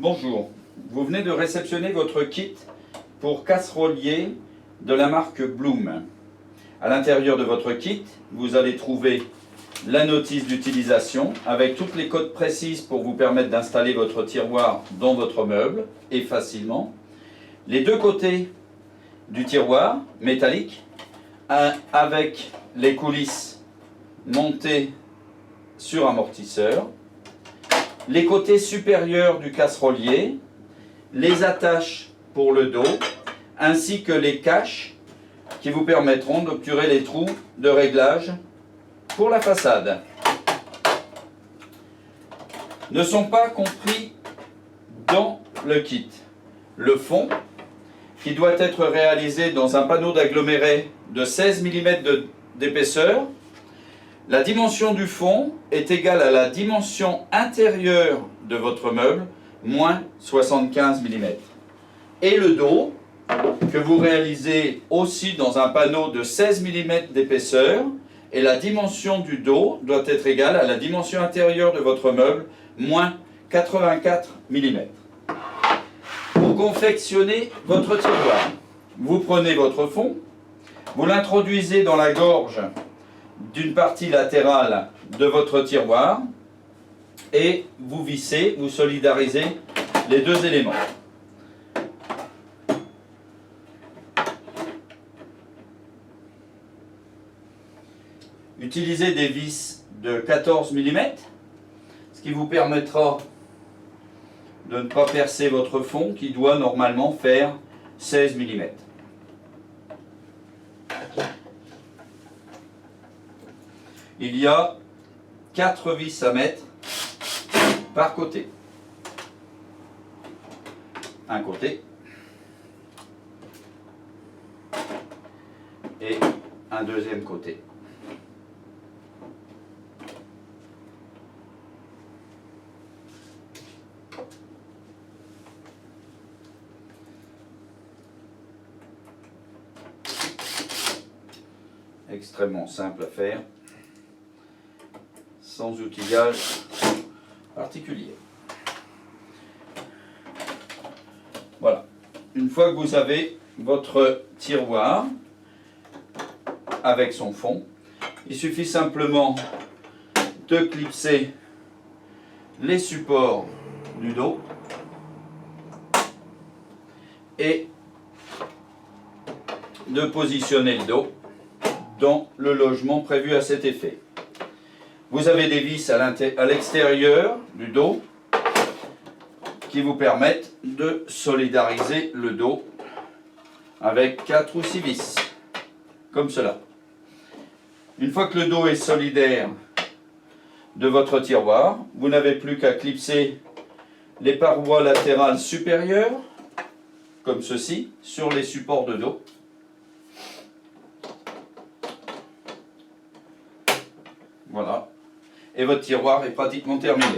Bonjour, vous venez de réceptionner votre kit pour casserolier de la marque Bloom. À l'intérieur de votre kit, vous allez trouver la notice d'utilisation avec toutes les codes précises pour vous permettre d'installer votre tiroir dans votre meuble et facilement. Les deux côtés du tiroir métallique avec les coulisses montées sur amortisseur. Les côtés supérieurs du casserolier, les attaches pour le dos, ainsi que les caches qui vous permettront d'obturer les trous de réglage pour la façade. Ne sont pas compris dans le kit le fond, qui doit être réalisé dans un panneau d'aggloméré de 16 mm d'épaisseur. La dimension du fond est égale à la dimension intérieure de votre meuble, moins 75 mm. Et le dos, que vous réalisez aussi dans un panneau de 16 mm d'épaisseur, et la dimension du dos doit être égale à la dimension intérieure de votre meuble, moins 84 mm. Pour confectionner votre tiroir, vous prenez votre fond, vous l'introduisez dans la gorge d'une partie latérale de votre tiroir et vous vissez, vous solidarisez les deux éléments. Utilisez des vis de 14 mm, ce qui vous permettra de ne pas percer votre fond qui doit normalement faire 16 mm. Il y a 4 vis à mettre par côté. Un côté et un deuxième côté. Extrêmement simple à faire, sans outillage particulier. Voilà. Une fois que vous avez votre tiroir avec son fond, il suffit simplement de clipser les supports du dos et de positionner le dos dans le logement prévu à cet effet. Vous avez des vis à l'extérieur du dos qui vous permettent de solidariser le dos avec 4 ou 6 vis, comme cela. Une fois que le dos est solidaire de votre tiroir, vous n'avez plus qu'à clipser les parois latérales supérieures, comme ceci, sur les supports de dos. Voilà. Et votre tiroir est pratiquement terminé.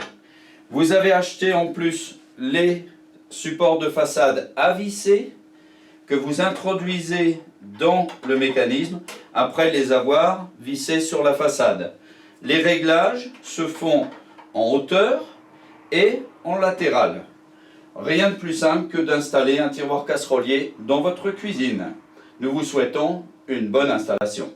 Vous avez acheté en plus les supports de façade à visser que vous introduisez dans le mécanisme après les avoir vissés sur la façade. Les réglages se font en hauteur et en latéral. Rien de plus simple que d'installer un tiroir casserolier dans votre cuisine. Nous vous souhaitons une bonne installation.